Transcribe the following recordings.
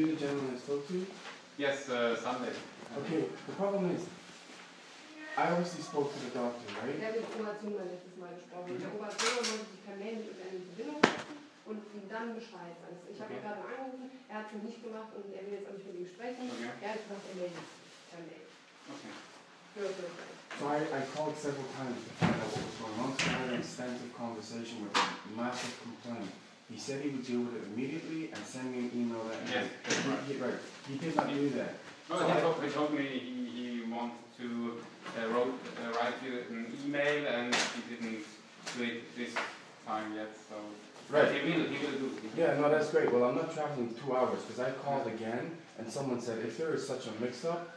you the gentleman I spoke to? Yes, Sunday. Okay, the problem is, I obviously spoke to the doctor, right? Der hat mit Oma Zimmer letztes Mal gesprochen. Der Oma Zimmer wollte sich per Mail mit ihm in Verbindung setzen und ihm dann Bescheid sagen. Ich habe ihn gerade angerufen, er hat es noch nicht gemacht und er will jetzt auch nicht mit ihm sprechen. Okay. Er hat gesagt, er meldet sich per Mail. Okay. So I called several times to find out what was going on. So I had an extensive conversation with him, massive complaint. He said he would deal with it immediately and send me an email that night. Yes, right. He did not do that. No, so he told me he wanted to write you an email and he didn't do it this time yet. So right. He will do. Yeah, no, that's great. Well, I'm not traveling 2 hours because I called again and someone said if there is such a mix-up,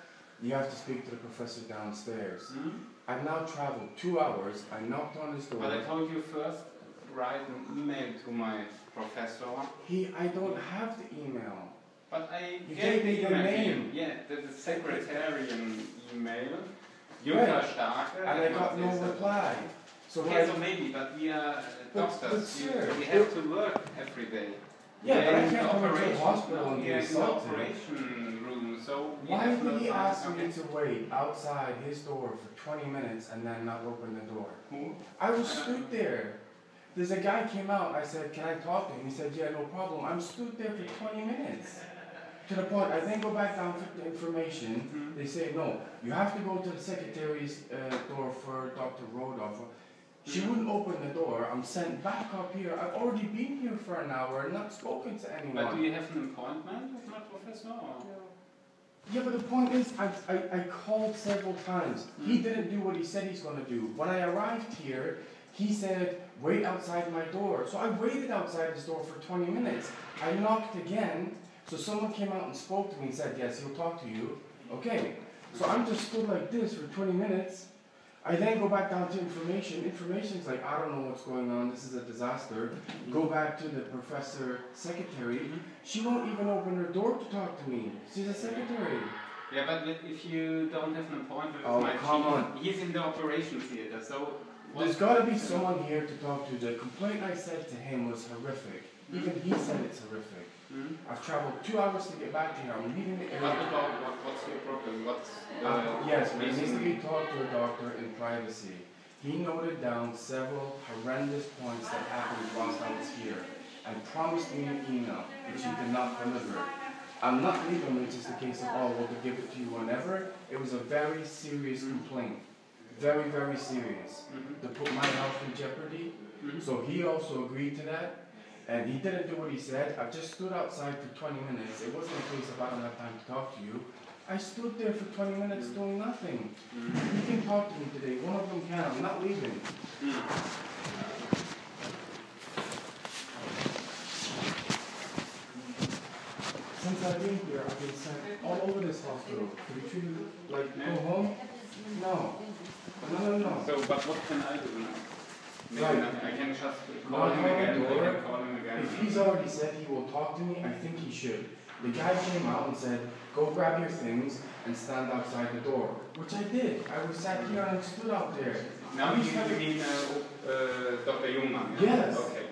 you have to speak to the professor downstairs. I've now traveled 2 hours. I knocked on his door. But I told you first, write an email to my professor. I don't have the email. But I gave me the name. Yeah, the secretarian email. Jutta.starke. And I got no reply. So okay, so maybe, but we are doctors. We have to work every day. Yeah, but I can't come into the hospital and be in the assaulted. operation room, so why did he ask me to wait outside his door for 20 minutes and then not open the door? Who? I was stood there. There's a guy came out, I said, can I talk to him? He said, yeah, no problem. I'm stood there for 20 minutes. To the point, I then go back down to the information. They say, no, you have to go to the secretary's door for Dr. Rodolph. She wouldn't open the door. I'm sent back up here. I've already been here for an hour and not spoken to anyone. But do you have an appointment with my professor? Or? Yeah, but the point is, I called several times. He didn't do what he said he's going to do. When I arrived here, he said, wait outside my door. So I waited outside his door for 20 minutes. I knocked again. So someone came out and spoke to me and said, yes, he'll talk to you. Okay. So I'm just stood like this for 20 minutes. I then go back down to information. Information's like, I don't know what's going on. This is a disaster. Go back to the professor secretary. She won't even open her door to talk to me. She's a secretary. Yeah, but if you don't have an appointment with my come on. He's in the operation theater, so... There's got to be someone here to talk to. The complaint I said to him was horrific. Even he said it's horrific. I've traveled 2 hours to get back here. I'm leaving the area. What's your problem? What's yes, but it needs to be talked to a doctor in privacy. He noted down several horrendous points that happened whilst I was here and promised me an email, which he did not deliver. I'm not leaving it just a case of, oh, we'll give it to you whenever. It was a very serious complaint. Very, very serious. To put my health in jeopardy. So he also agreed to that. And he didn't do what he said. I just stood outside for 20 minutes. It wasn't a case of I don't have time to talk to you. I stood there for 20 minutes doing nothing. You can talk to me today. One of them can. I'm not leaving. Since I've been here, I've been sent all over this hospital. Could you treat me like go home? No. No. So, but what can I do now? Maybe I can just call him again. If he's already said he will talk to me, I think he should. The guy came out and said, go grab your things and stand outside the door. Which I did. I was sat here and stood out there. Now you mean Dr. Jungmann? Yes. Okay.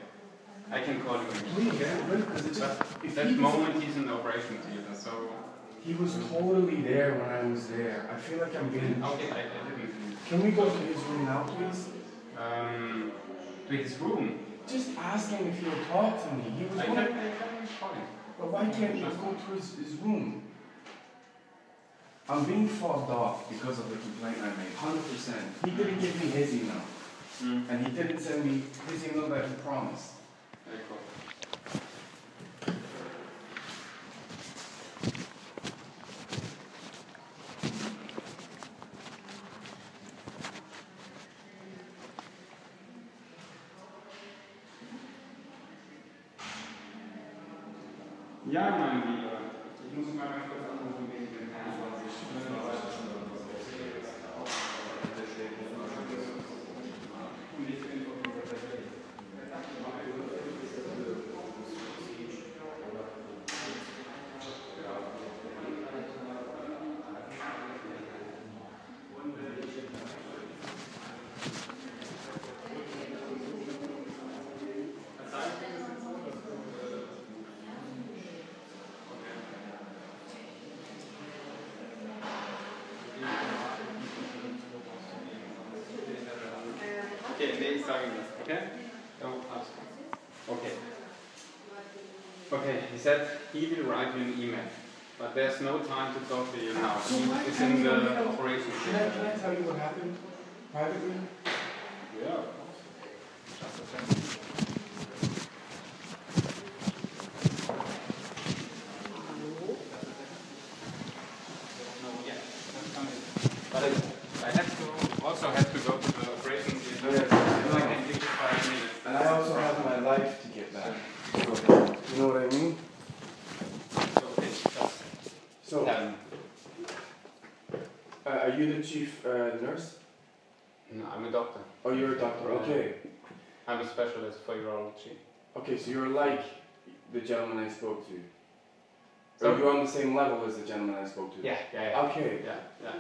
I can call him. Please, because it's just... At that moment he's in the operation theater, so... He was totally there when I was there. I feel like I'm being... Okay, I didn't. Can we go to his room now, please? To his room? Just ask him if he'll talk to me. He was I going can call him. But why can't you go to his room? I'm being fobbed off because of the complaint I made, 100%. He didn't give me his email. And he didn't send me his email that he promised. Very cool. Ja, mein Lieber, ich muss mal ganz kurz anrufen wegen den 21. Und ich bin von unserer Seite. Okay, nee, ich sage das, okay? Okay. Okay, he said he will write you an email, but there's no time to talk to you now. He is in the operation. Can I tell you what happened privately? Yeah. Just a second. But I also have to go to the operation theater. I can give you 5 minutes. And I also have my life to get back. So, you know what I mean? So, are you the chief nurse? No, I'm a doctor. Oh, you're a doctor, okay. I'm a specialist for urology. Okay, so you're like the gentleman I spoke to. So are you on the same level as the gentleman I spoke to? Yeah. Okay. Yeah.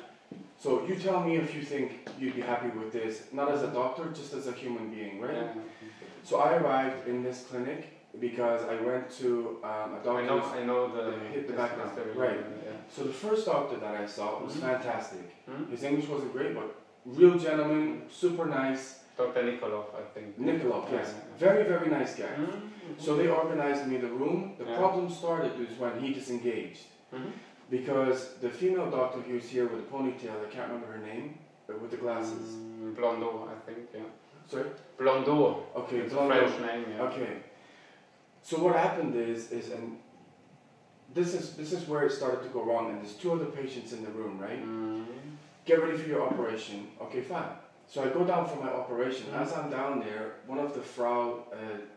So you tell me if you think you'd be happy with this, not as a doctor, just as a human being, right? Yeah. So I arrived in this clinic because I went to a doctor. I know the hit the background, right? Yeah. So the first doctor that I saw was fantastic. Mm-hmm. His English wasn't great, but real gentleman, super nice. Dr. Nikolov, I think. Nikolov, yes. Yeah. Very, very nice guy. Mm-hmm. So they organized me the room. The problem started was when he disengaged. Mm-hmm. Because the female doctor who was here with a ponytail, I can't remember her name, with the glasses. Blondeau, I think, yeah. Sorry? Blondeau. Okay, it's Blondeau. a French name, yeah. Okay. So what happened is and this is where it started to go wrong, and there's 2 other patients in the room, right? Mm-hmm. Get ready for your operation. Okay, fine. So I go down for my operation. As I'm down there, one of the Frau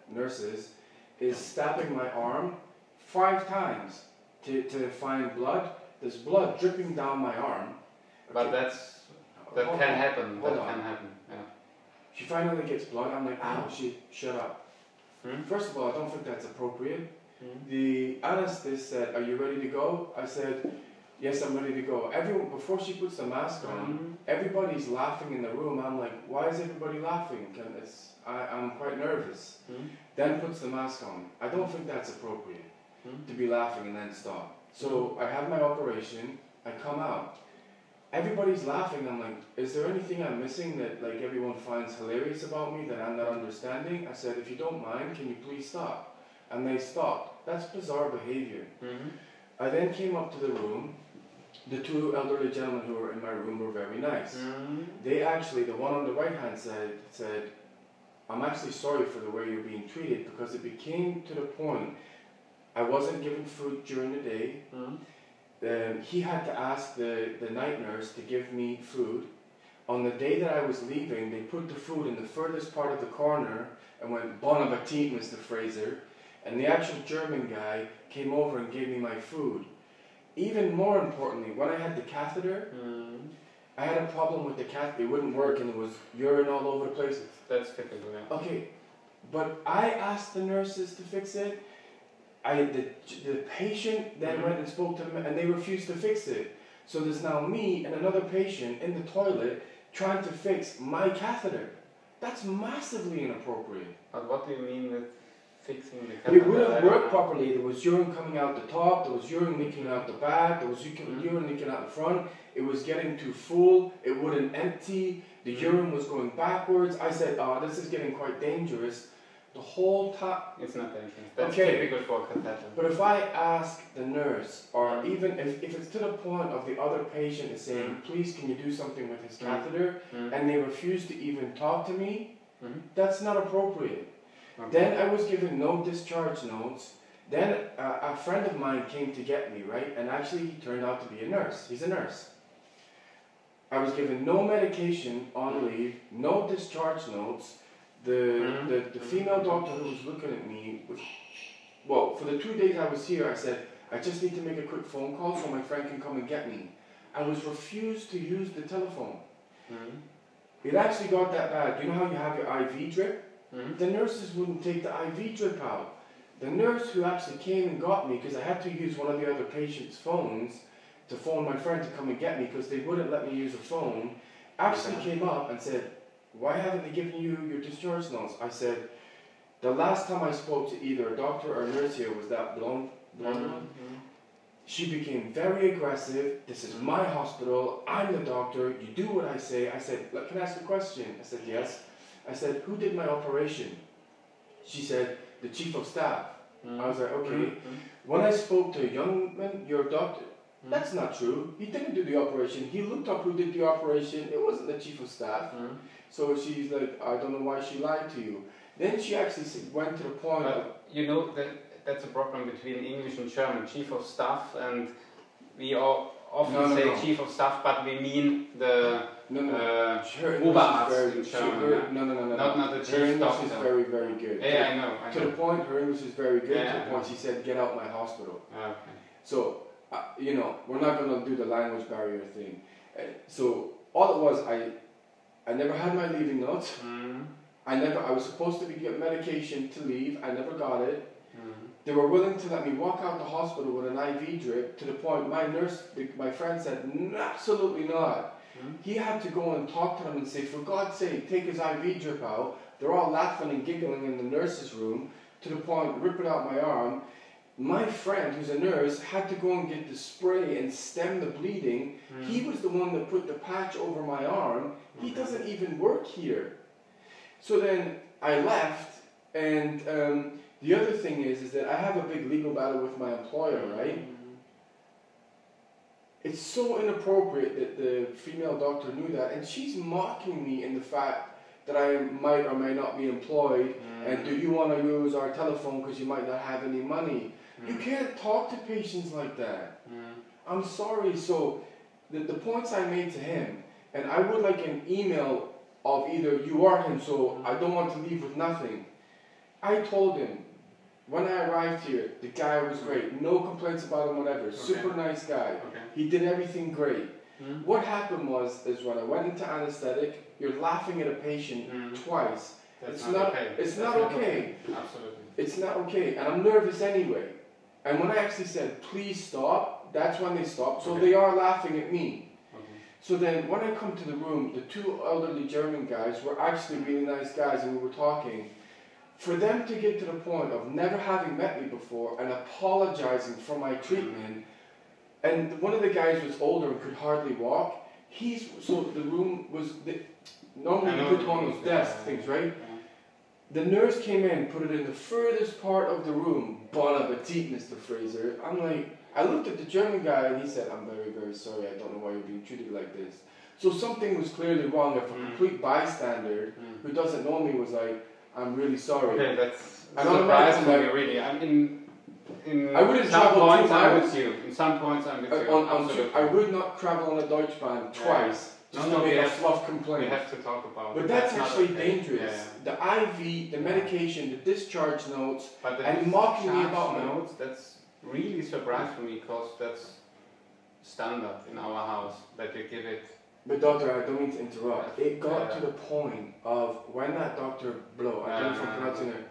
nurses is stabbing my arm 5 times to find blood. There's blood dripping down my arm. Okay. But that can happen. Hold That on. can happen. Yeah. She finally gets blood. I'm like, ow, shut up. First of all, I don't think that's appropriate. The anesthetist said, are you ready to go? I said, yes, I'm ready to go. Everyone, before she puts the mask on, everybody's laughing in the room. I'm like, why is everybody laughing? I'm quite nervous. Then puts the mask on. I don't think that's appropriate to be laughing and then stop. So I have my operation. I come out. Everybody's laughing. I'm like, is there anything I'm missing that like everyone finds hilarious about me that I'm not understanding? I said, if you don't mind, can you please stop? And they stopped. That's bizarre behavior. I then came up to the room. The 2 elderly gentlemen who were in my room were very nice. They actually, the one on the right hand side said, I'm actually sorry for the way you're being treated, because it became to the point I wasn't given food during the day. He had to ask the night nurse to give me food. On the day that I was leaving, they put the food in the furthest part of the corner and went, bon appetit, Mr. Fraser. And the actual German guy came over and gave me my food. Even more importantly, when I had the catheter, I had a problem with the catheter. It wouldn't work and it was urine all over the place. That's typical, yeah. Okay, but I asked the nurses to fix it. The patient then went and spoke to them and they refused to fix it. So there's now me and another patient in the toilet trying to fix my catheter. That's massively inappropriate. But what do you mean with fixing the catheter? It wouldn't work properly. There was urine coming out the top, there was urine leaking out the back, there was urine leaking out the front. It was getting too full, it wouldn't empty, the urine was going backwards. I said, oh, this is getting quite dangerous. The whole time. It's not dangerous. That's typical for a catheter. But if I ask the nurse, or even if it's to the point of the other patient is saying, please can you do something with his catheter, and they refuse to even talk to me, that's not appropriate. Okay. Then I was given no discharge notes. Then a friend of mine came to get me, right? And actually he turned out to be a nurse. He's a nurse. I was given no medication on leave, no discharge notes. The female doctor who was looking at me, well, for the 2 days I was here, I said, I just need to make a quick phone call so my friend can come and get me. I was refused to use the telephone. It actually got that bad. You know how you have your IV drip? The nurses wouldn't take the IV drip out. The nurse who actually came and got me, because I had to use one of the other patient's phones to phone my friend to come and get me because they wouldn't let me use a phone, actually came up and said, why haven't they given you your discharge notes? I said, the last time I spoke to either a doctor or a nurse here was that blonde one. She became very aggressive. This is my hospital. I'm the doctor. You do what I say. I said, look, can I ask a question? I said, yes. I said, who did my operation? She said, the chief of staff. I was like, okay. When I spoke to a young man, your doctor, that's not true. He didn't do the operation. He looked up who did the operation. It wasn't the chief of staff. So she's like, I don't know why she lied to you. Then she actually went to the point. You know, that's a problem between English and German. Chief of staff, and we all often say chief of staff, but we mean the Oberarzt in German. No. Not the chief her English doctor. is very, very good. Yeah, I know. To the point, her English is very good. To the point, she said, get out my hospital. Okay. So, you know, we're not going to do the language barrier thing. So, all it was, I never had my leaving notes. I was supposed to get medication to leave. I never got it. They were willing to let me walk out the hospital with an IV drip, to the point my nurse, my friend said, absolutely not. He had to go and talk to them and say, for God's sake, take his IV drip out. They're all laughing and giggling in the nurse's room, to the point, rip it out my arm. My friend, who's a nurse, had to go and get the spray and stem the bleeding. He was the one that put the patch over my arm. He doesn't even work here. So then I left, and the other thing is that I have a big legal battle with my employer, right? It's so inappropriate that the female doctor knew that, and she's mocking me in the fact that I might or may not be employed, and do you want to use our telephone because you might not have any money? You can't talk to patients like that. I'm sorry. So the points I made to him, and I would like an email of either you or him, so I don't want to leave with nothing. I told him, when I arrived here, the guy was great. No complaints about him, whatever. Super nice guy. He did everything great. What happened is when I went into anesthetic, you're laughing at a patient twice. It's not okay. It's not okay. Absolutely. It's not okay. And I'm nervous anyway. And when I actually said, please stop, that's when they stopped. So they are laughing at me. So then when I come to the room, the two elderly German guys were actually really nice guys, and we were talking. For them to get to the point of never having met me before and apologizing for my treatment, and one of the guys was older and could hardly walk, so the room was, normally you put on those desk things, right? The nurse came in, put it in the furthest part of the room. Bon appetit, Mr. Fraser. I'm like, I looked at the German guy and he said, I'm very, very sorry, I don't know why you're being treated like this. So something was clearly wrong if a complete bystander who doesn't know me was like, I'm really sorry. Okay, that's surprising me, really. I wouldn't travel 2 miles. I'm with you. In some points I'm with you. I would not travel on a Deutschbahn twice just to make a fluff complaint. We have to talk about but that's actually dangerous. The IV, the medication, the discharge notes, and mocking me about notes, that's really surprising for me, because that's standard in our house, that you give it. But doctor, I don't mean to interrupt. It got to the point of when that Dr. Blow, I don't know if I'm pronouncing it,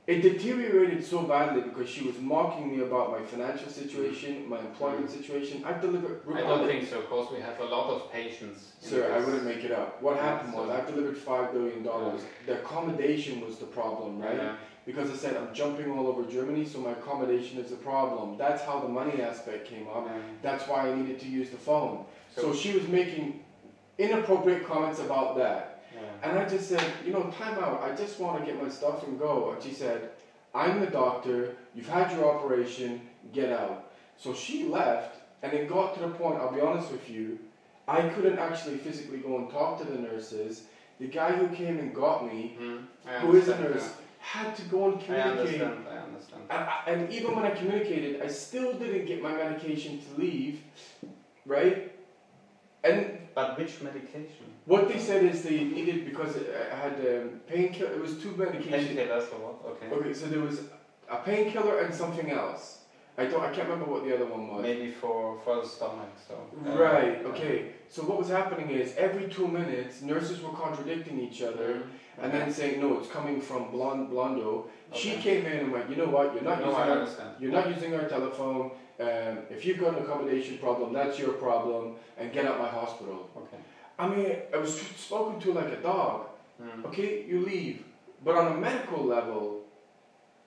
it deteriorated so badly because she was mocking me about my financial situation, my employment situation. I've delivered... I don't think so, because we have a lot of patients. Sir, I wouldn't make it up. What happened was, I've delivered $5 billion. The accommodation was the problem, right? Because I said, I'm jumping all over Germany, so my accommodation is the problem. That's how the money aspect came up. That's why I needed to use the phone. So she was making inappropriate comments about that. And I just said, you know, time out, I just want to get my stuff and go. And she said, I'm the doctor, you've had your operation, get out. So she left, and it got to the point, I'll be honest with you, I couldn't actually physically go and talk to the nurses. The guy who came and got me, who is a nurse, had to go and communicate. I understand. And even when I communicated, I still didn't get my medication to leave, right? But which medication? What they said is they needed, because I had painkiller, it was 2 medications. Painkillers or what? Okay. Okay, so there was a painkiller and something else. I can't remember what the other one was. Maybe for the stomach, so. Right, okay. So what was happening is, every 2 minutes, nurses were contradicting each other, and then saying, no, it's coming from Blondo. She came in and went, you know what, you're not using our telephone, if you've got an accommodation problem, that's your problem, and get out my hospital. Okay. I mean, I was spoken to like a dog. Okay, you leave. But on a medical level,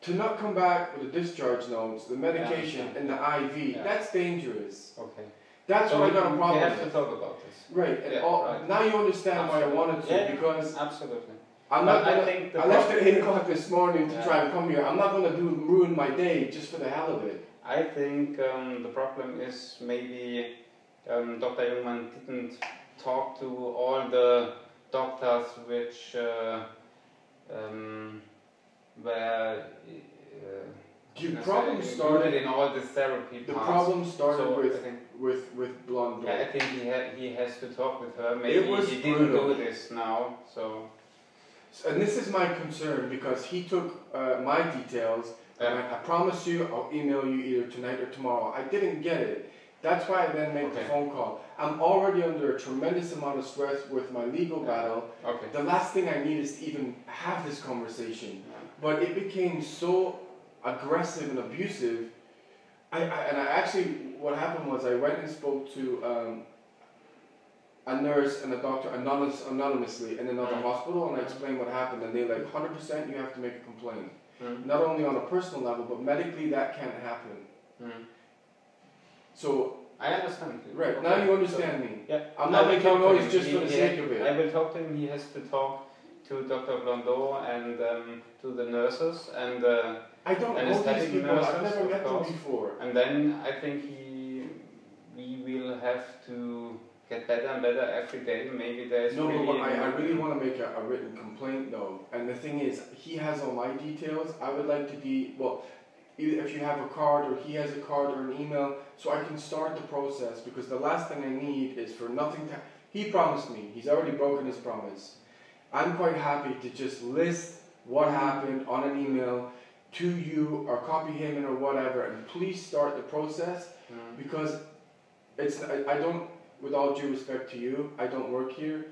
to not come back with the discharge notes, the medication, and the IV, that's dangerous. Okay. That's so what I got a problem we have with. to talk about this. Right, and Right. now you understand Absolutely. why I wanted to, Yeah, because absolutely. I'm But not gonna, I think the I left at 8 o'clock this morning to Yeah. try and come here. I'm not going to ruin my day just for the hell of it. I think the problem is maybe Dr. Jungmann didn't talk to all the doctors which were The problem started in all this therapy The parts. problem started So with blonde. yeah, I think he has to talk with her. Maybe It was he didn't brutal. do this now. So And this is my concern, because he took my details, and I promise you I'll email you either tonight or tomorrow. I didn't get it. That's why I then made the phone call. I'm already under a tremendous amount of stress with my legal battle. Okay. The last thing I need is to even have this conversation. But it became so aggressive and abusive. And I actually, what happened was I went and spoke to a nurse and a doctor anonymously in another hospital, and I explained what happened, and they're like, 100% you have to make a complaint. Not only on a personal level, but medically that can't happen. So I understand. right, now you understand me. Yeah. I'm not making noise just for the sake of it. I will talk to him. He has to talk to Dr. Blondeau and to the nurses and I don't know these people. I've never met them before. And then I think we will have to get better and better every day. Maybe there's no, but I really want to make a written complaint though. And the thing is, he has all my details. I would like to be, well, either if you have a card or he has a card or an email, so I can start the process, because the last thing I need is for nothing to, he promised me, he's already broken his promise. I'm quite happy to just list what happened on an email to you, or copy him in or whatever, and please start the process, because it's, I don't, with all due respect to you, I don't work here.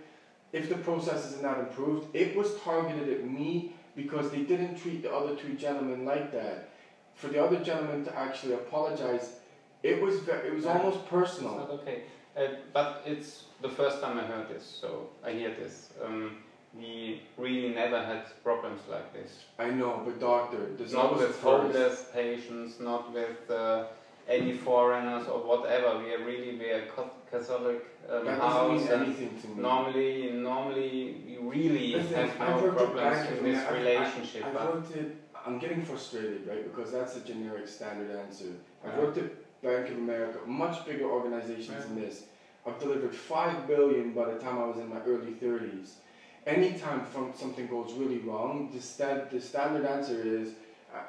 If the process is not improved, it was targeted at me because they didn't treat the other two gentlemen like that. For the other gentleman to actually apologize, it was almost personal. It's not okay. But it's the first time I heard this, so I hear this. We really never had problems like this. I know, but doctor, there's not always with homeless patients, not with any foreigners or whatever. We are Catholic that house. Doesn't mean anything to me. Normally, we really have no problems in this relationship. I'm getting frustrated, right? Because that's a generic standard answer. I've worked at Bank of America, much bigger organizations than this. I've delivered $5 billion by the time I was in my early 30s. Anytime something goes really wrong, the standard answer is,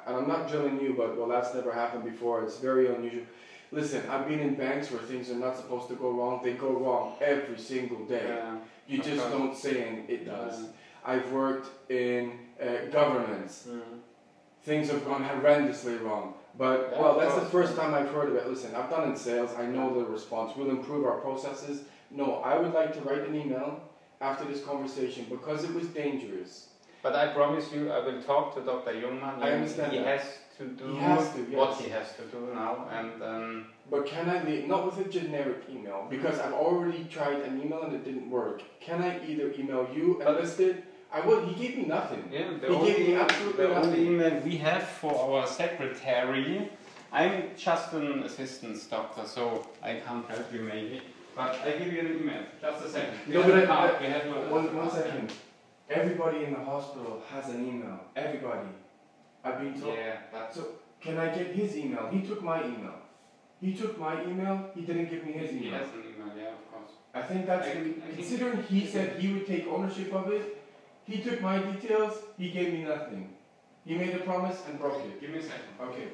and I'm not drilling you, but well, that's never happened before. It's very unusual. Listen, I've been in banks where things are not supposed to go wrong. They go wrong every single day. You just don't say it does. I've worked in governments. Things have gone horrendously wrong. But, well, that's the first time I've heard of it. Listen, I've done in sales. I know the response. We'll improve our processes. No, I would like to write an email after this conversation because it was dangerous. But I promise you, I will talk to Dr. Jungmann. I understand he that. has to do what he has to do now. And but can I leave, not with a generic email, because I've already tried an email and it didn't work. Can I either email you and list it? I would. He gave me nothing. Yeah, he gave me absolutely nothing. The only email we have for our secretary, I'm just an assistant doctor, so I can't help you maybe. But I give you an email. Just a second. One second. Everybody in the hospital has an email. Everybody. I've been told. Yeah, but so can I get his email? He took my email. He took my email. He didn't give me his email. He has an email, yeah, of course. I think that's considering he said he would take ownership of it. He took my details. He gave me nothing. He made a promise and broke it. Give me a second. Okay.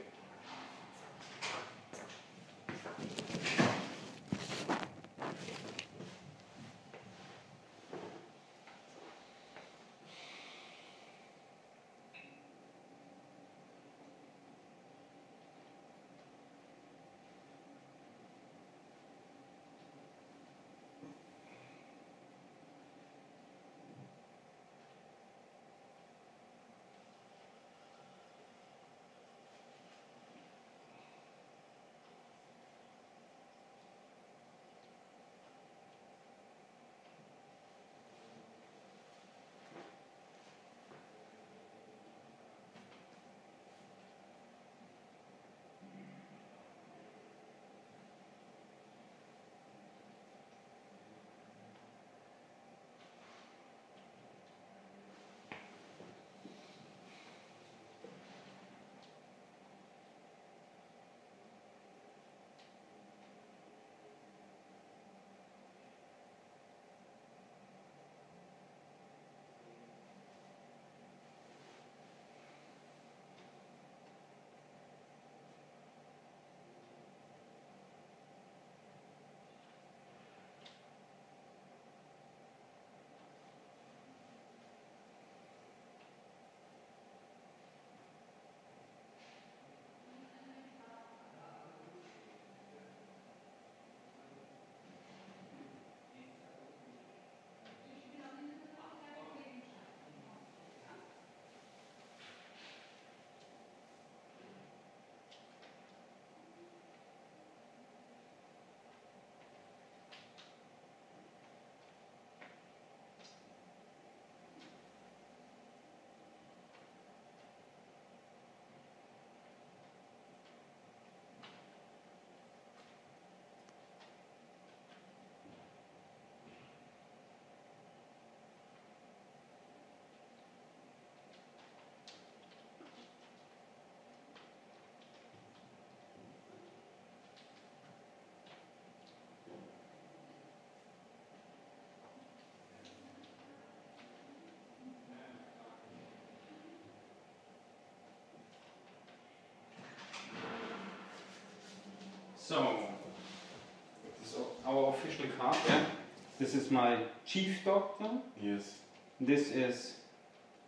So, our official card, yeah. This is my chief doctor. Yes. This is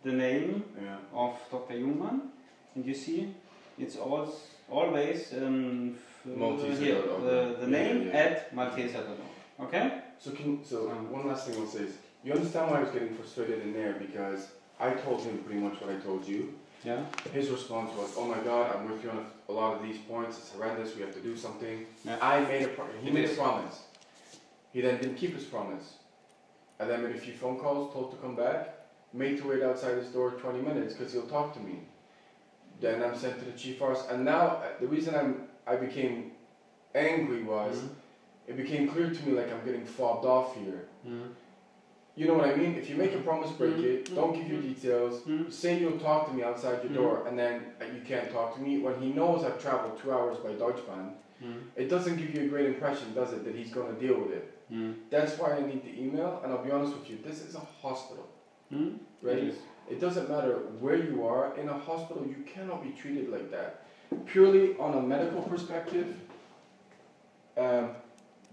the name Yeah. of Dr. Jungmann. And you see, it's always Malteser here, the name yeah. at Malteser.org. Okay? So one last thing I'll say is, you understand why I was getting frustrated in there, because I told him pretty much what I told you. Yeah. His response was, "Oh my God, I'm with you on a lot of these points. It's horrendous. We have to do something." Yeah. He made a promise. He then didn't keep his promise. I then made a few phone calls, told to come back, made to wait outside his door 20 minutes because he'll talk to me. Then I'm sent to the chief force, and now the reason I became angry was it became clear to me like I'm getting fobbed off here. You know what I mean? If you make a promise, break it. Don't give your details. Say you'll talk to me outside your door, and then you can't talk to me. When he knows I've traveled 2 hours by Deutschbahn, it doesn't give you a great impression, does it, that he's going to deal with it? That's why I need the email, and I'll be honest with you, this is a hospital. Right? It doesn't matter where you are. In a hospital, you cannot be treated like that. Purely on a medical perspective,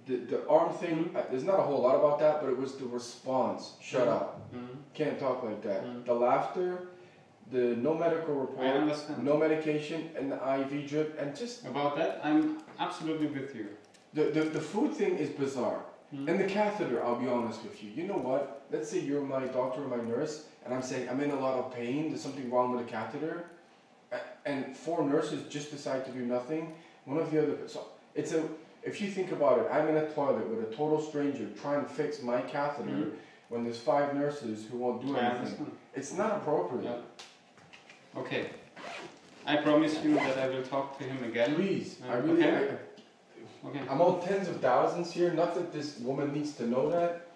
the arm thing, there's not a whole lot about that, but it was the response. Shut up. Can't talk like that. The laughter, the no medical report, no medication, and the IV drip, and just... About that, I'm absolutely with you. The food thing is bizarre. And the catheter, I'll be honest with you. You know what? Let's say you're my doctor or my nurse, and I'm saying I'm in a lot of pain, there's something wrong with the catheter, and 4 nurses just decide to do nothing. One of the other... So it's a... If you think about it, I'm in a toilet with a total stranger trying to fix my catheter when there's 5 nurses who won't do anything. It's not appropriate. Yeah. Okay. I promise you that I will talk to him again. Please. I really... Okay. I'm owed tens of thousands here. Not that this woman needs to know that,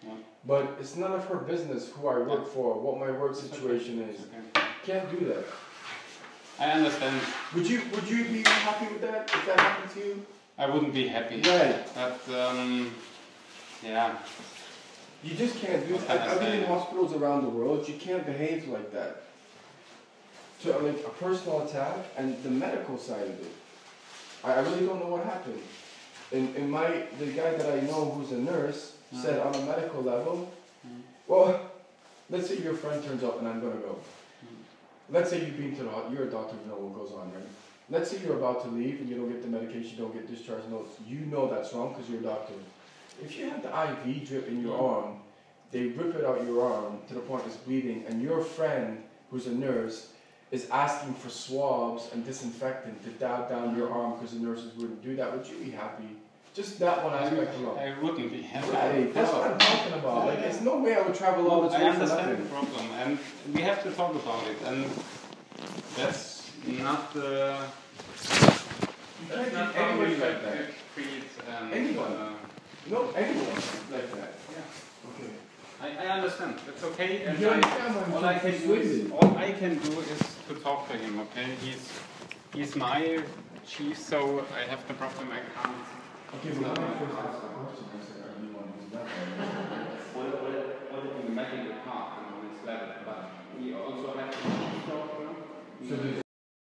but it's none of her business who I work for, what my work situation is. Can't do that. I understand. Would you be happy with that if that happened to you? I wouldn't be happy. Right. But yeah. You just can't do that. I've been in hospitals around the world. You can't behave like that. To like a personal attack and the medical side of it. I really don't know what happened. The guy that I know who's a nurse said on a medical level, well, let's say your friend turns up and I'm going to go. Let's say you've been to you're a doctor, you know what goes on, right? Let's say you're about to leave and you don't get the medication, you don't get discharge notes. You know that's wrong because you're a doctor. If you have the IV drip in your arm, they rip it out your arm to the point it's bleeding, and your friend, who's a nurse, is asking for swabs and disinfectant to dab down your arm because the nurses wouldn't do that. Would you be happy? Just that one aspect alone. I wouldn't be happy. Right, that's what I'm talking about. Like, there's no way I would travel all this way for nothing. I understand the problem, and we have to talk about it, and that's not the... You can't treat anybody like that. Anyone. No, anyone like that. Yeah. Okay. I understand. That's okay. And all I can do is to talk to him. Okay. He's my chief, so I have the problem. I can't. Okay.